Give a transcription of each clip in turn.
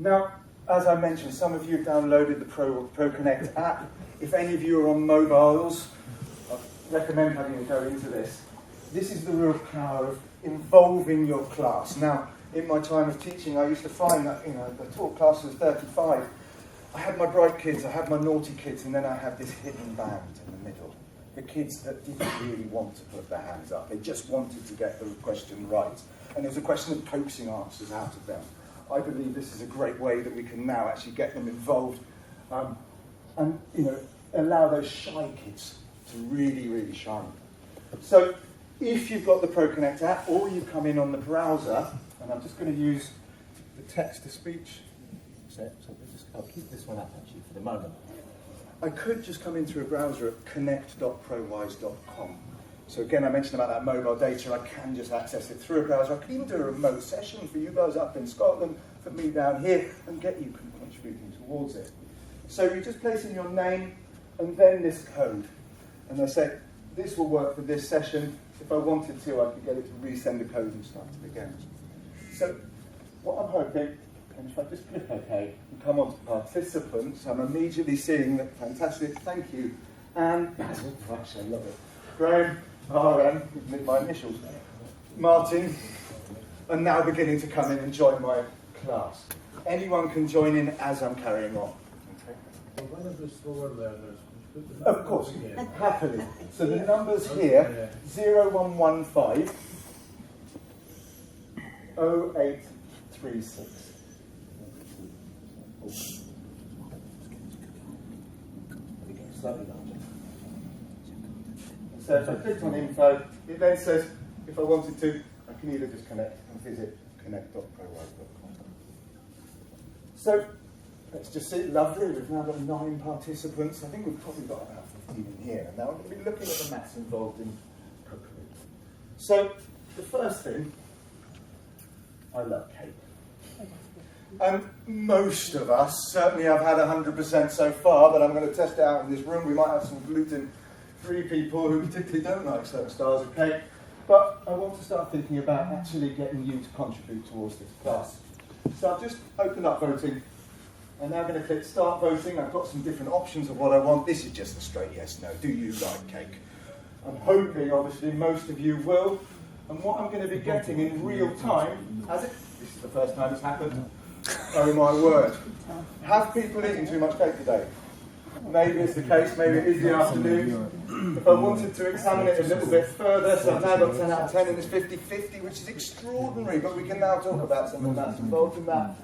Now, as I mentioned, some of you have downloaded the Proconnect app. If any of you are on mobiles, I recommend having a go into this. This is the real power of involving your class. Now, in my time of teaching, I used to find that, the taught class was 35. I had my bright kids, I had my naughty kids, and then I had this hidden band in the middle. The kids that didn't really want to put their hands up. They just wanted to get the question right. And it was a question of coaxing answers out of them. I believe this is a great way that we can now actually get them involved and allow those shy kids to really, really shine. So if you've got the Proconnect app or you come in on the browser, and I'm just going to use the text-to-speech, I'll keep this one up actually for the moment. I could just come in through a browser at connect.prowise.com. So again, I mentioned about that mobile data. I can just access it through a browser. I can even do a remote session for you guys up in Scotland, for me down here, and get you contributing towards it. So you just place in your name and then this code. And I say, this will work for this session. If I wanted to, I could get it to resend the code and start it again. So what I'm hoping, and if I just click OK and come on to participants, I'm immediately seeing that fantastic, thank you, and Basil, gosh, I love it. Graham, RM, my initials, Martin, are now beginning to come in and join my class. Anyone can join in as I'm carrying on. Okay. So one of the slower learners. Of course, happily. So the numbers here, 0115 0836. Slightly larger. So if I click on info, it then says, if I wanted to, I can either just connect and visit connect.prowise.com. So let's just see, lovely, we've now got 9 participants. I think we've probably got about 15 in here. And now I'm going to be looking at the maths involved in cookery. So the first thing, I love cake. And most of us, certainly I've had 100% so far, but I'm going to test it out in this room. We might have some gluten-free people who particularly don't like certain styles of cake. But I want to start thinking about actually getting you to contribute towards this class. So I've just opened up voting. I'm now going to click Start Voting. I've got some different options of what I want. This is just a straight yes, no. Do you like cake? I'm hoping, obviously, most of you will. And what I'm going to be getting in real time, this is the first time it's happened. Oh my word. Have people eaten too much cake today? Maybe it's the case, maybe it is the afternoon. If I wanted to examine it a little bit further, so I've now got 10 out of 10 and it's 50-50, which is extraordinary, but we can now talk about some of that's involved in that.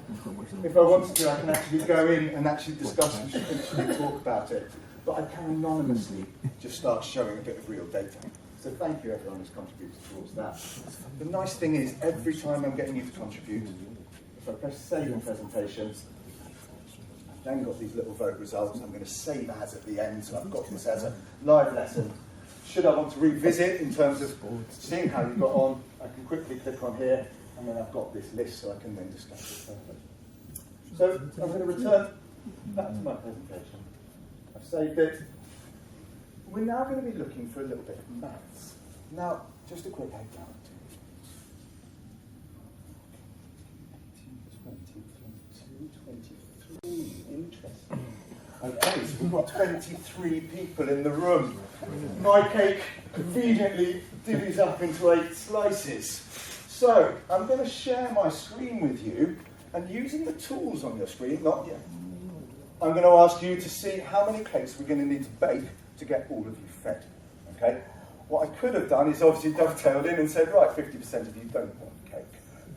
If I wanted to, I can actually go in and actually discuss and actually talk about it. But I can anonymously just start showing a bit of real data. So thank you everyone who's contributed towards that. The nice thing is, every time I'm getting you to contribute, if I press Save in Presentations, I've then got these little vote results. I'm going to save as at the end, so I've got this as a live lesson. Should I want to revisit in terms of seeing how you got on, I can quickly click on here, and then I've got this list so I can then discuss it further. So I'm going to return back to my presentation. I've saved it. We're now going to be looking for a little bit of maths. Now, just a quick head count. 23. Interesting. Okay, so we've got 23 people in the room. My cake conveniently divvies up into 8 slices. So, I'm going to share my screen with you, and using the tools on your screen, not yet, I'm going to ask you to see how many cakes we're going to need to bake to get all of you fed. Okay? What I could have done is obviously dovetailed in and said, right, 50% of you don't want cake.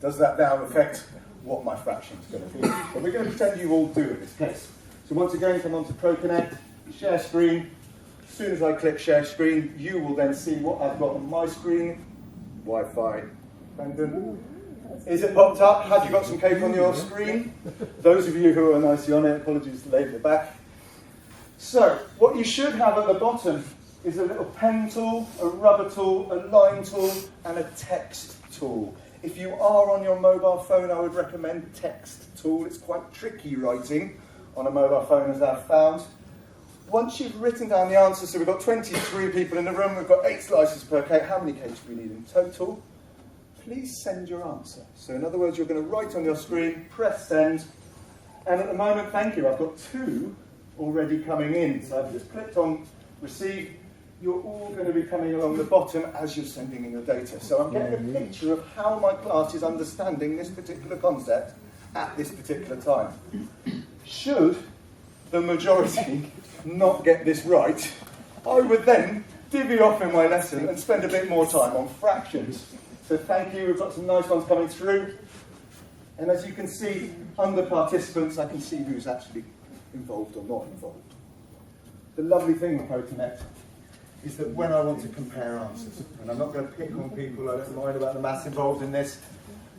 Does that now affect what my fraction's going to be? But we're going to pretend you all do in this case. So once again, come on to Proconnect, share screen. As soon as I click share screen, you will then see what I've got on my screen. Wi-Fi. Is it popped up? Have you got some cake on your screen? Those of you who are nicely on it, apologies to lay at the back. So, what you should have at the bottom is a little pen tool, a rubber tool, a line tool, and a text tool. If you are on your mobile phone, I would recommend text tool. It's quite tricky writing on a mobile phone, as I've found. Once you've written down the answers, so we've got 23 people in the room, we've got 8 slices per cake. How many cakes do we need in total? Please send your answer. So in other words, you're going to write on your screen, press send, And at the moment, thank you, I've got 2 already coming in. So I've just clicked on receive. You're all going to be coming along the bottom as you're sending in your data. So I'm getting a picture of how my class is understanding this particular concept at this particular time. Should the majority not get this right, I would then divvy off in my lesson and spend a bit more time on fractions. So thank you, we've got some nice ones coming through. And as you can see, under participants, I can see who's actually involved or not involved. The lovely thing with Proconnect is that when I want to compare answers, and I'm not going to pick on people, I don't mind about the maths involved in this,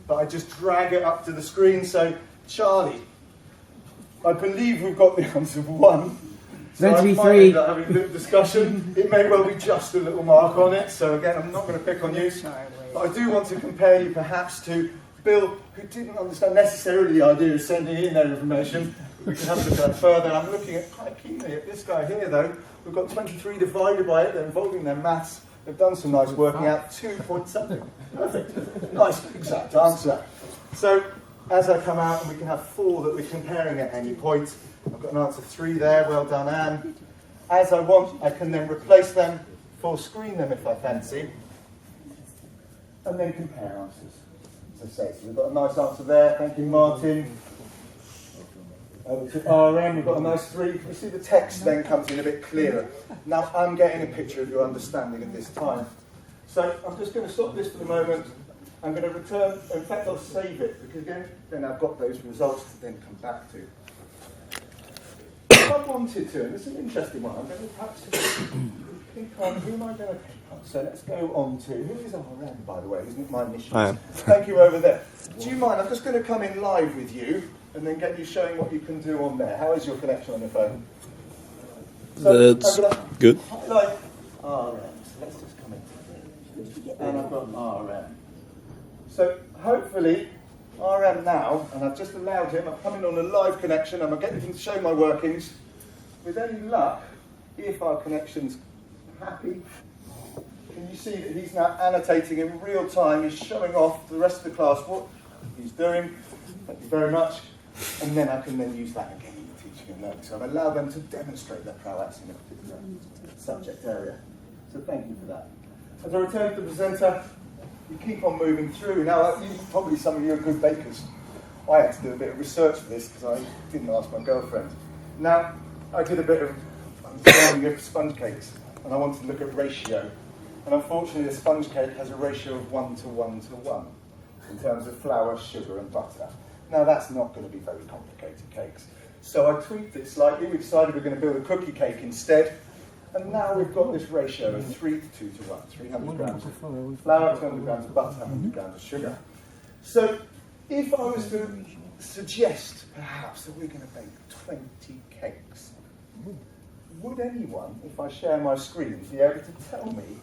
but I just drag it up to the screen. So, Charlie, I believe we've got the answer of 1. So Meant to be I might 3. end up having a bit of discussion. It may well be just a little mark on it. So again, I'm not going to pick on you. But I do want to compare you perhaps to Bill, who didn't understand necessarily the idea of sending in their information. We can have a look at that further. I'm looking at quite keenly at this guy here, though. We've got 23 divided by it. They're involving their maths. They've done some nice working out. 2 point something. Perfect. Nice, exact answer. So, as I come out, and we can have 4 that we're comparing at any point. I've got an answer 3 there. Well done, Anne. As I want, I can then replace them, full screen them if I fancy, and then compare answers. As I say, so we've got a nice answer there. Thank you, Martin. Over to RM, we've got a nice 3. You see the text then comes in a bit clearer. Now I'm getting a picture of your understanding at this time. So I'm just going to stop this for the moment. I'm going to return, in fact I'll save it, because again, then I've got those results to then come back to. If I wanted to, and it's an interesting one, I'm going to perhaps think on, who am I going to pick on? So let's go on to, who is RM, by the way, isn't it my mission? I am. Thank you over there. Do you mind, I'm just going to come in live with you, and then get you showing what you can do on there. How is your connection on your phone? So That's good. Highlight RM, so let's just come into it. And I've got RM. So hopefully, RM now, and I've just allowed him, I'm coming on a live connection, and I'm getting him to show my workings. With any luck, if our connection's happy, can you see that he's now annotating in real time, he's showing off to the rest of the class what he's doing. Thank you very much. And then I can then use that again in teaching and learning. So I've allowed them to demonstrate their prowess in a particular subject area. So thank you for that. As I return to the presenter, you keep on moving through. Now, probably some of you are good bakers. I had to do a bit of research for this because I didn't ask my girlfriend. Now, I did a bit of understanding of sponge cakes, and I wanted to look at ratio. And unfortunately, a sponge cake has a ratio of 1 to 1 to 1 in terms of flour, sugar, and butter. Now, that's not going to be very complicated cakes. So I tweaked it slightly. We decided we're going to build a cookie cake instead. And now we've got this ratio of 3 to 2 to 1. 300 grams of flour, 200 grams of butter, 100 grams of sugar. So if I was to suggest, perhaps, that we're going to bake 20 cakes, would anyone, if I share my screen, be able to tell me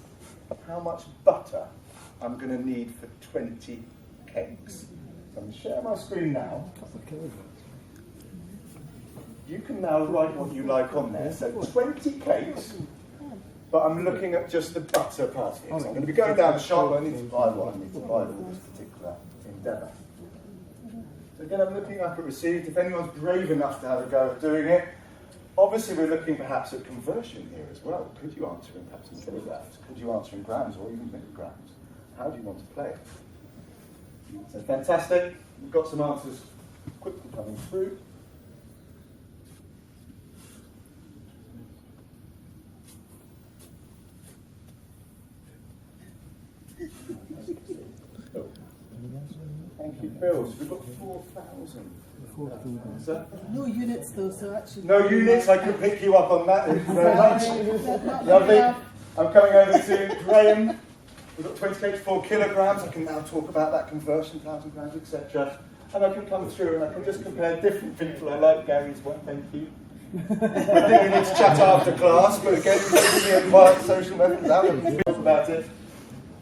how much butter I'm going to need for 20 cakes? So I'm going to share my screen now. You can now write what you like on there. So 20 cakes, but I'm looking at just the butter part of it. So I'm going to be going down the shop, I need to buy one, I need to buy for this particular endeavour. So again, I'm looking up at received. If anyone's brave enough to have a go at doing it, obviously we're looking perhaps at conversion here as well. Could you answer in perhaps in kilograms? Could you answer in grams or even milligrams? How do you want to play it? So fantastic. We've got some answers quickly coming through. Thank you, Phil. So we've got 4,000. No units though, so actually... No units, I could pick you up on that. Thank you very much. Lovely. I'm coming over to Graham. We've got 20 cakes, 4 kilograms. I can now talk about that conversion, 1,000 grams, etc. And I can come through and I can just compare different people. I like Gary's one, thank you. I think we need to chat after class, but again, we're going to be a quiet social method now and talk about it.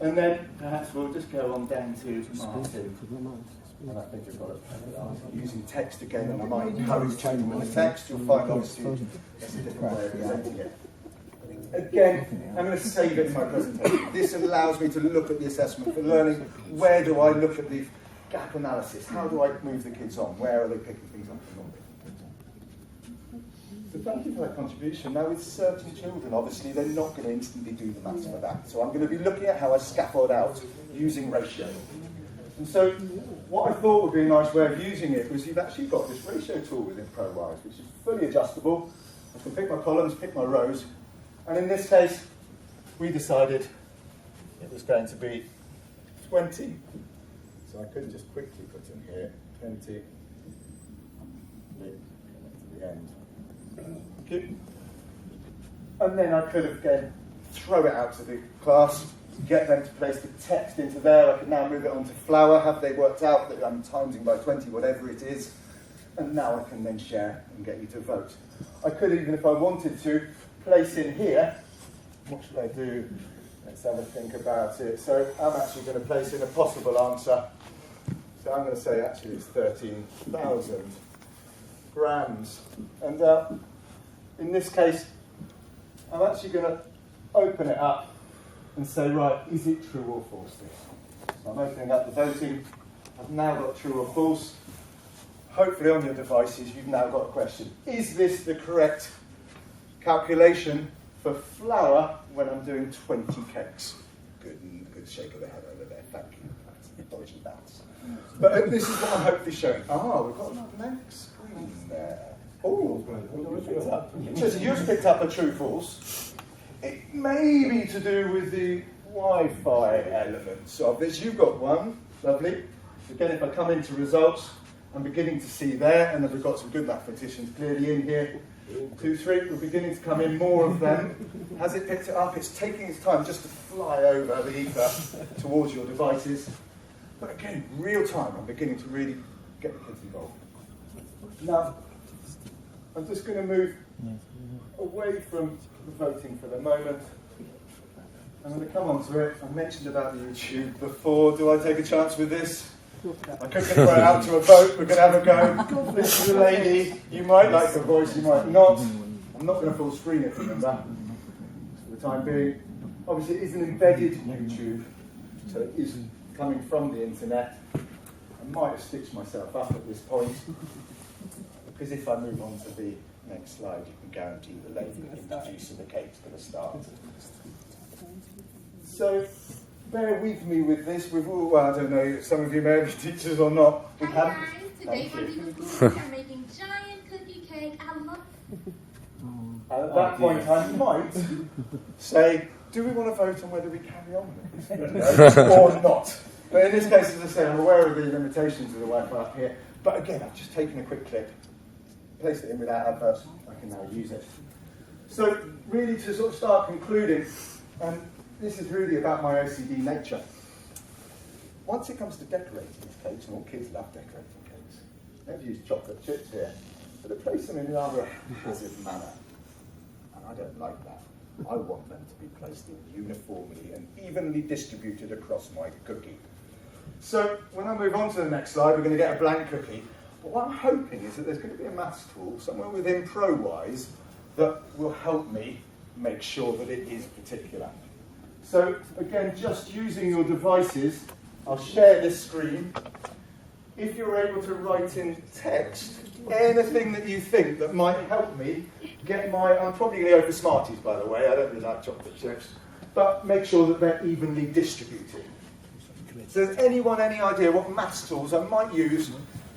And then perhaps we'll just go on down to Martin. And I think I've got it using text again, and I might encourage changing with the text. You'll find obviously there's a different way of presenting it. Again, I'm going to save it in my presentation. This allows me to look at the assessment for learning. Where do I look at the gap analysis. How do I move the kids on? Where are they picking things up and not picking things up? So thank you for that contribution. Now with certain children, obviously, they're not going to instantly do the maths for that. So I'm going to be looking at how I scaffold out using ratio. And so what I thought would be a nice way of using it was you've actually got this ratio tool within Prowise, which is fully adjustable. I can pick my columns, pick my rows. And in this case, we decided it was going to be 20. So I could just quickly put in here 20 to the end. Okay. And then I could again throw it out to the class, get them to place the text into there. I can now move it onto Flower. Have they worked out that I'm timesing by 20, whatever it is? And now I can then share and get you to vote. I could even, if I wanted to, place in here. What should I do? Let's have a think about it. So I'm actually going to place in a possible answer. So I'm going to say actually it's 13,000 grams. And in this case, I'm actually going to open it up and say, right, is it true or false this? So I'm opening up the voting. I've now got true or false. Hopefully on your devices you've now got a question. Is this the correct calculation for flour when I'm doing 20 cakes? Good shake of the head over there. Thank you. That's dodgy bats. But this is what I'm hopefully showing. We've got a next screen there. Oh, interesting. You've picked up a true false. It may be to do with the Wi-Fi elements of this. You've got one. Lovely. Again, if I come into results, I'm beginning to see there, and then we've got some good mathematicians clearly in here. 2, 3, we're beginning to come in, more of them. Has it picked it up? It's taking its time just to fly over the ether towards your devices. But again, real time, I'm beginning to really get the kids involved. Now, I'm just going to move away from the voting for the moment. I'm going to come on to it. I mentioned about YouTube before. Do I take a chance with this? I could throw it out to a vote. We're going to have a go. This is a lady. You might like her voice, you might not. I'm not going to full screen it, remember, for the time being. Obviously, it is an embedded YouTube, so it is coming from the internet. I might have stitched myself up at this point, because if I move on to the next slide, you can guarantee the lady introducing the cake's going to start. So, bear with me with this. We've all, well, I don't know, some of you may be teachers or not. Hi guys, today we're making giant cookie cake. I love At that point, I might say, do we want to vote on whether we carry on with this or not? But in this case, as I say, I'm aware of the limitations of the Wi-Fi up here. But again, I've just taken a quick clip, placed it in without adverts. I can now use it. So really to sort of start concluding, and this is really about my OCD nature. Once it comes to decorating these cakes, and all kids love decorating cakes, they've used chocolate chips here, but they place them in a rather haphazard manner. And I don't like that. I want them to be placed in uniformly and evenly distributed across my cookie. So when I move on to the next slide, we're going to get a blank cookie. But what I'm hoping is that there's going to be a maths tool somewhere within Prowise that will help me make sure that it is particular. So again, just using your devices, I'll share this screen. If you're able to write in text anything that you think that might help me get my, I'm probably going to go for Smarties, by the way, I don't really like chocolate chips, but make sure that they're evenly distributed. So has anyone any idea what maths tools I might use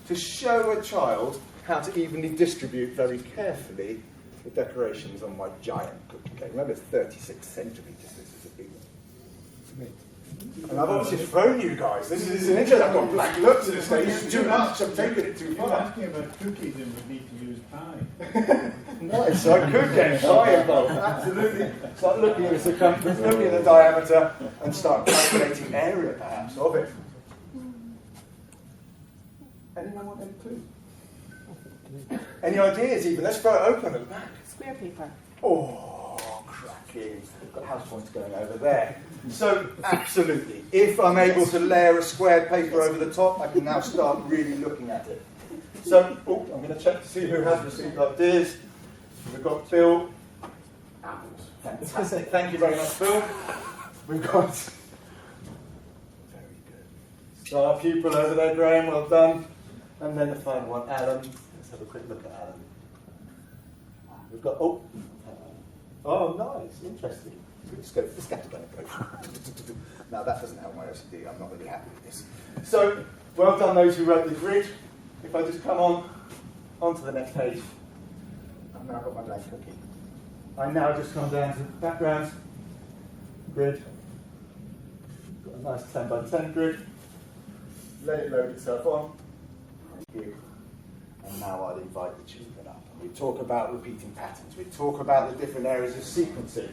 to show a child how to evenly distribute very carefully the decorations on my giant cookie cake? Remember, it's 36 centimetres, this is a big one. And I've obviously thrown you guys. This is an interesting. I've got black looks at this stage. It's too much. I'm taking it too You're far. asking about cookies and we need to use pie. Nice. I could get pie involved. Absolutely. Start looking at the circumference, looking at the diameter, and start calculating area, perhaps, of it. Anyone want any clue? Any ideas? Even let's throw it open at the back. Square paper. Oh, cracking. We've got house points going over there. So, absolutely. If I'm able to layer a squared paper over the top, I can now start really looking at it. So, I'm going to check to see who has received ideas. We've got Bill. Apples. Fantastic. Thank you very much, Bill. We've got... Very good. So our pupil over there, Graham, well done. And then the final one, Alan. Let's have a quick look at Alan. We've got, oh, nice, interesting. Let's go for the scattergun approach. Now that doesn't help my OCD, I'm not really happy with this. So, well done those who wrote the grid. If I just come onto the next page, I've now got my blank cookie. I now just come down to the background, grid, got a nice 10 by 10 grid, let it load itself on, thank you. And now I'd invite the children up. We talk about repeating patterns, we talk about the different areas of sequencing.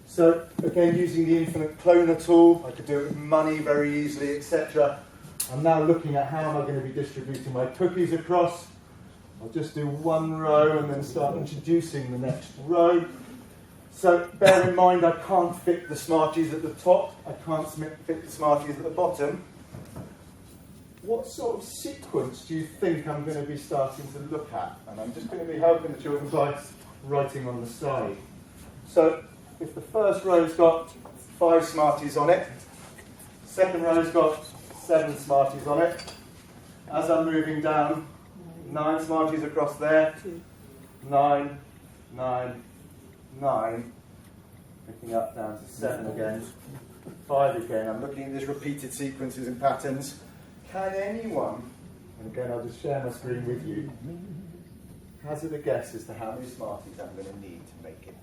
So again, using the infinite cloner tool, I could do it with money very easily, etc. I'm now looking at how am I going to be distributing my cookies across. I'll just do one row and then start introducing the next row. So bear in mind I can't fit the Smarties at the top, I can't fit the Smarties at the bottom. What sort of sequence do you think I'm going to be starting to look at? And I'm just going to be helping the children by writing on the side. So if the first row's got 5 Smarties on it, second row's got 7 Smarties on it. As I'm moving down, 9 Smarties across there, 9, 9, 9, picking up down to 7 again, 5 again. I'm looking at these repeated sequences and patterns. Can anyone, and again I'll just share my screen with you, hazard a guess as to how many Smarties I'm going to need to make it?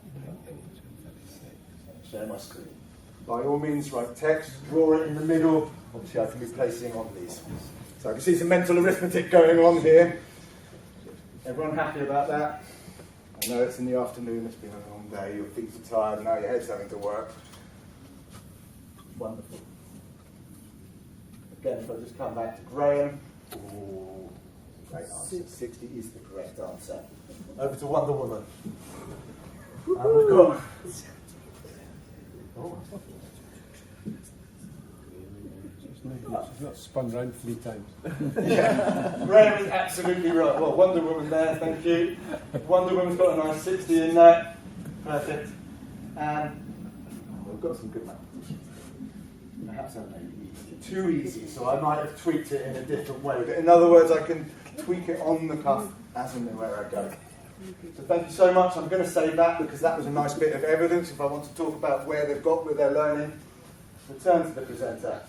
Share my screen. By all means, write text, draw it in the middle. Obviously I can be placing on these. So I can see some mental arithmetic going on here. Everyone happy about that? I know it's in the afternoon, it's been a long day, your feet are tired, now your head's having to work. Wonderful. Again, if I just come back to Graham. Ooh, great answer. 60 is the correct answer. Over to Wonder Woman. And we've got... Oh. She's got spun round 3 times. Yeah, Graham is absolutely right. Well, Wonder Woman there, thank you. Wonder Woman's got a nice 60 in there. Perfect. And we've got some good mathematicians. Perhaps I'm maybe too easy, so I might have tweaked it in a different way. But in other words, I can tweak it on the cuff as and where I go. So thank you so much. I'm going to save that because that was a nice bit of evidence if I want to talk about where they've got with their learning. Return to the presenter.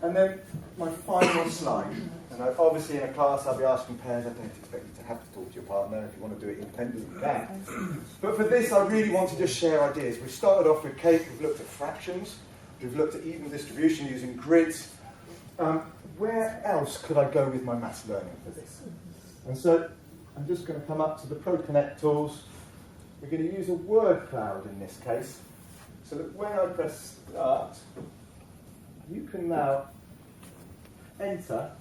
And then my final slide. And obviously in a class I'll be asking pairs, I don't expect you to have to talk to your partner. If you want to do it independently, you can. But for this I really want to just share ideas. We've started off with cake, we've looked at fractions, we've looked at even distribution using grids. Where else could I go with my maths learning for this? And so I'm just going to come up to the Proconnect tools. We're going to use a word cloud in this case, so that when I press start, you can now enter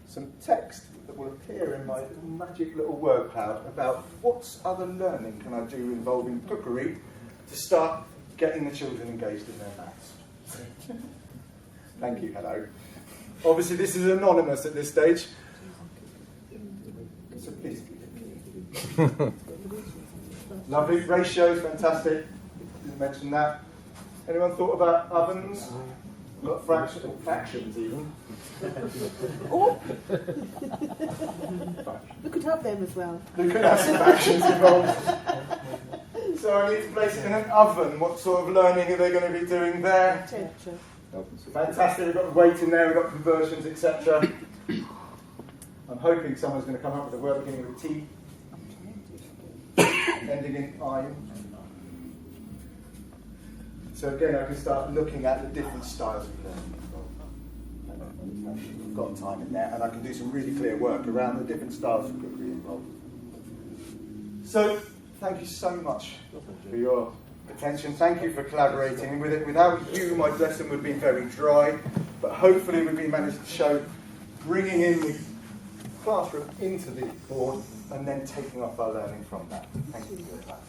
some text that will appear in my magic little word cloud about what other learning can I do involving cookery to start getting the children engaged in their maths. Thank you, hello. Obviously this is anonymous at this stage, so please. Lovely, ratios, fantastic. Didn't mention that. Anyone thought about ovens? Got fractions even. Oh! We could have them as well. We could have some fractions involved. So I need to place it in an oven. What sort of learning are they going to be doing there? Temperature. Fantastic, we've got the weight in there, we've got conversions, etc. I'm hoping someone's going to come up with a word beginning with T, ending in I. So again, I can start looking at the different styles of learning. I've got time in there, and I can do some really clear work around the different styles of cookery involved. So, thank you so much for your attention. Thank you for collaborating with it. Without you, my lesson would have been very dry, but hopefully we've been managed to show bringing in the classroom into the board and then taking off our learning from that. Thank you very much.